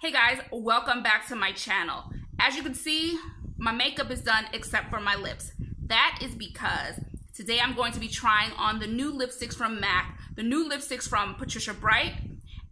Hey guys, welcome back to my channel. As you can see, my makeup is done except for my lips. That is because today I'm going to be trying on the new lipsticks from MAC, the new lipsticks from Patricia Bright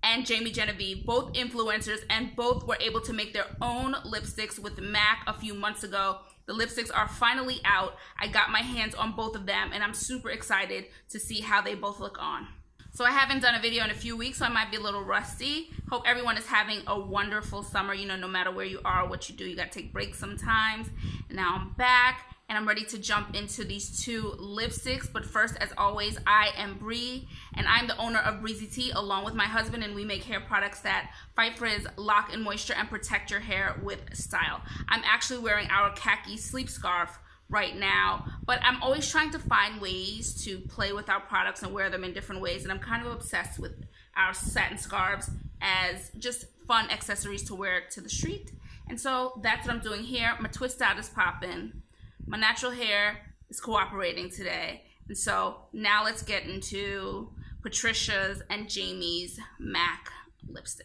and Genevieve, both influencers, and both were able to make their own lipsticks with MAC a few months ago. The lipsticks are finally out. I got my hands on both of them and I'm super excited to see how they both look on. So I haven't done a video in a few weeks, so I might be a little rusty. Hope everyone is having a wonderful summer. You know, no matter where you are, what you do, you gotta take breaks sometimes. And now I'm back and I'm ready to jump into these two lipsticks. But first, as always, I am Bree and I'm the owner of Breezy Tea along with my husband, and we make hair products that fight frizz, lock in moisture, and protect your hair with style. I'm actually wearing our Khaki Sleep Scarf right now, but I'm always trying to find ways to play with our products and wear them in different ways, and I'm kind of obsessed with our satin scarves as just fun accessories to wear to the street. And so that's what I'm doing here. My twist out is popping. My natural hair is cooperating today. And so now let's get into Patricia's and Jamie's MAC lipsticks.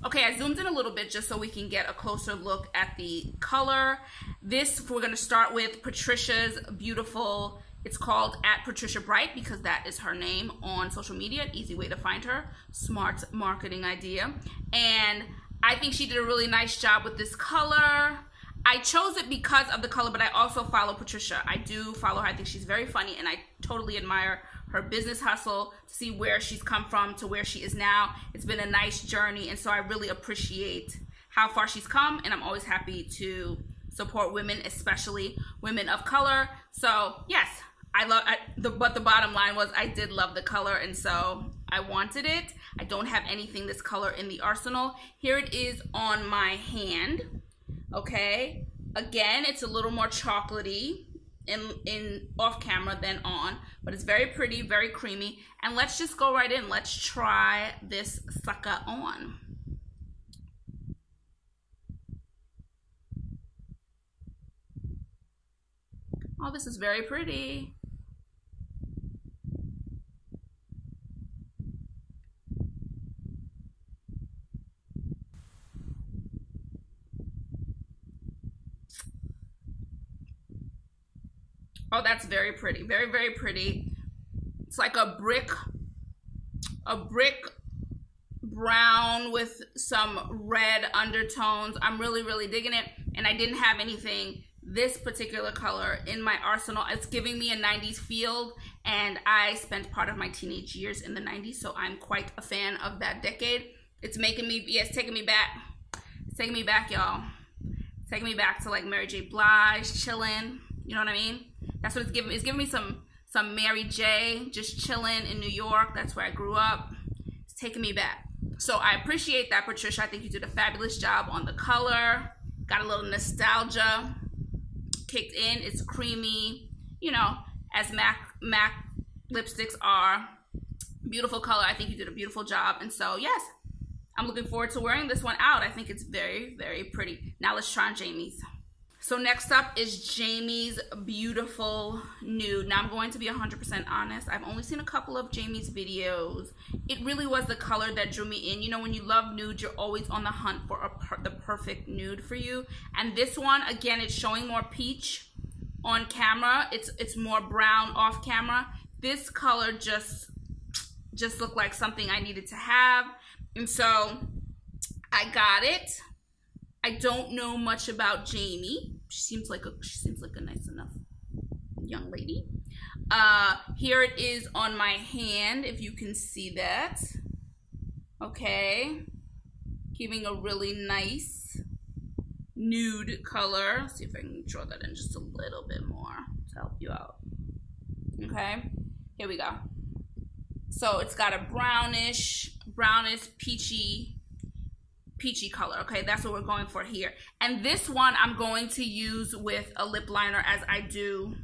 Okay, I zoomed in a little bit just so we can get a closer look at the color. This, we're gonna start with Patricia's beautiful, it's called @Patricia Bright because that is her name on social media. Easy way to find her. Smart marketing idea. And I think she did a really nice job with this color. I chose it because of the color, but I also follow Patricia. I do follow her. I think she's very funny and I totally admire her business hustle, to see where she's come from to where she is now. It's been a nice journey, and so I really appreciate how far she's come, and I'm always happy to support women, especially women of color. So yes, but the bottom line was I did love the color, and so I wanted it. I don't have anything this color in the arsenal. Here it is on my hand, okay? Again, it's a little more chocolatey in off camera than on, but it's very pretty, very creamy. And let's just go right in. Let's try this sucker on. Oh, this is very pretty. Oh, that's very pretty. Very, very pretty. It's like a brick brown with some red undertones. I'm really, really digging it. And I didn't have anything this particular color in my arsenal. It's giving me a 90s feel, and I spent part of my teenage years in the 90s, so I'm quite a fan of that decade. It's making me, yeah, it's taking me back. It's taking me back, y'all. It's taking me back to like Mary J. Blige, chilling. You know what I mean? That's what it's giving me. It's giving me some Mary J, just chilling in New York. That's where I grew up. It's taking me back. So I appreciate that, Patricia. I think you did a fabulous job on the color. Got a little nostalgia kicked in. It's creamy, you know, as MAC lipsticks are. Beautiful color. I think you did a beautiful job. And so, yes, I'm looking forward to wearing this one out. I think it's very, very pretty. Now let's try on Jamie's. So next up is Jamie's beautiful nude. Now I'm going to be 100% honest. I've only seen a couple of Jamie's videos. It really was the color that drew me in. You know, when you love nude, you're always on the hunt for the perfect nude for you. And this one, again, it's showing more peach on camera. It's more brown off camera. This color just looked like something I needed to have. And so I got it. I don't know much about Jamie. She seems like a nice enough young lady. Here it is on my hand, if you can see that. Okay. Giving a really nice nude color. Let's see if I can draw that in just a little bit more to help you out. Okay. Here we go. So it's got a brownish, peachy color. Okay, that's what we're going for here. And this one I'm going to use with a lip liner, as I do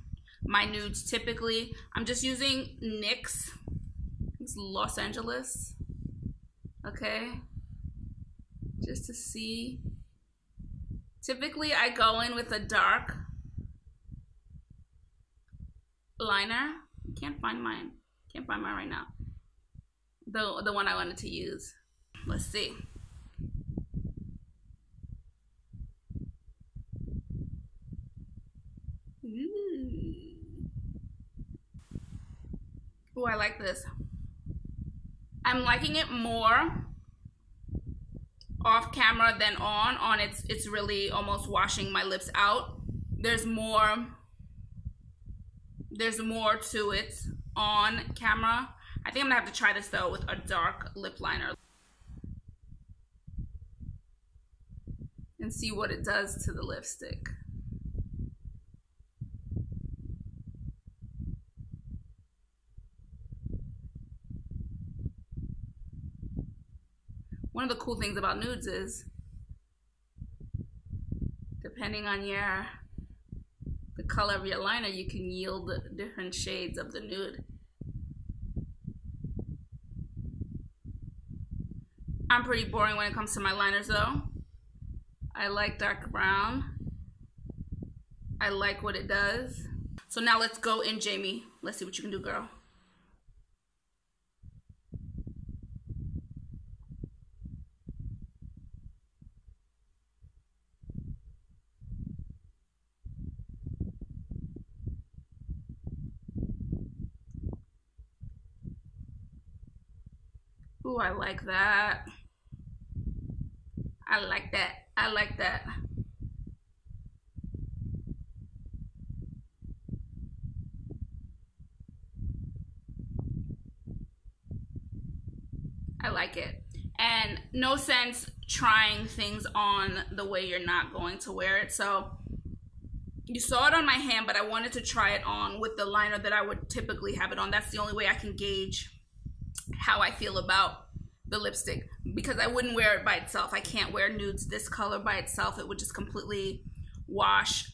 my nudes typically. I'm just using NYX. It's Los Angeles. Okay, just to see. Typically I go in with a dark liner. Can't find mine right now. The one I wanted to use. Let's see. Oh, I like this. I'm liking it more off camera than on. On it's really almost washing my lips out. There's more to it on camera. I think I'm gonna have to try this though with a dark lip liner and see what it does to the lipstick. One of the cool things about nudes is, depending on the color of your liner, you can yield different shades of the nude. I'm pretty boring when it comes to my liners though. I like dark brown. I like what it does. So now let's go in, Jamie. Let's see what you can do, girl. Ooh, I like that. I like that. I like that. I like it. And no sense trying things on the way you're not going to wear it. So you saw it on my hand, but I wanted to try it on with the liner that I would typically have it on. That's the only way I can gauge how I feel about the lipstick, because I wouldn't wear it by itself. I can't wear nudes this color by itself. It would just completely wash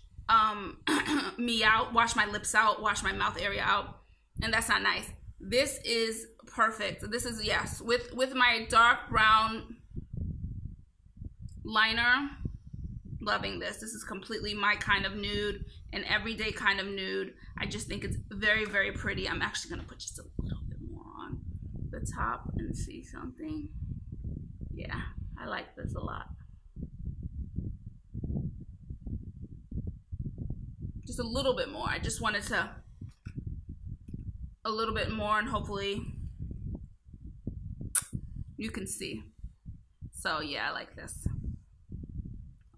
me out, wash my lips out, wash my mouth area out, and that's not nice. This is perfect. This is, yes, with my dark brown liner, loving this. This is completely my kind of nude, an everyday kind of nude. I just think it's very, very pretty. I'm actually gonna put just a little bit more on the top and see something. Yeah, I like this a lot. Just a little bit more. I just wanted to a little bit more, and hopefully you can see. So yeah, I like this.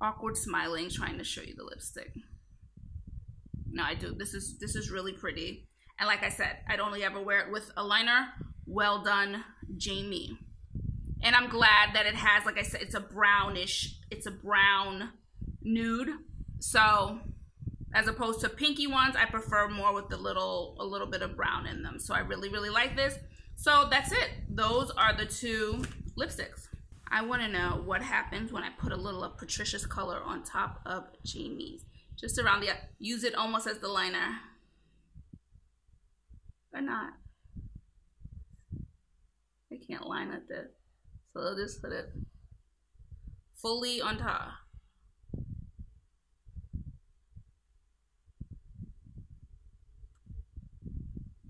Awkward smiling, trying to show you the lipstick. No, I do. This is really pretty. And like I said, I'd only ever wear it with a liner. Well done, Jamie. And I'm glad that it has, like I said, it's a brownish, it's a brown nude. So as opposed to pinky ones, I prefer more with a little bit of brown in them. So I really, really like this. So that's it. Those are the two lipsticks. I want to know what happens when I put a little of Patricia's color on top of Jamie's. Just around the, use it almost as the liner. Or not. I can't line like this. So I'll just put it fully on top.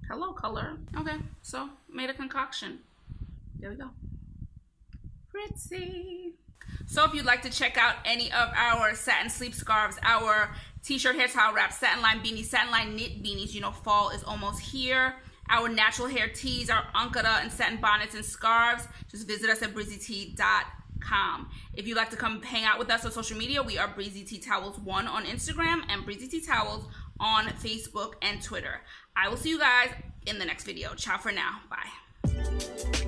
Hello, color. Okay, so made a concoction. There we go. Pretty. So if you'd like to check out any of our satin sleep scarves, our t-shirt hair towel wrap, satin line beanies, satin line knit beanies, you know fall is almost here, our natural hair tees, our ankara and satin bonnets and scarves, just visit us at breezytea.com. If you'd like to come hang out with us on social media, we are Breezy Tea Towels 1 on Instagram and Breezy Tea Towels on Facebook and Twitter. I will see you guys in the next video. Ciao for now. Bye.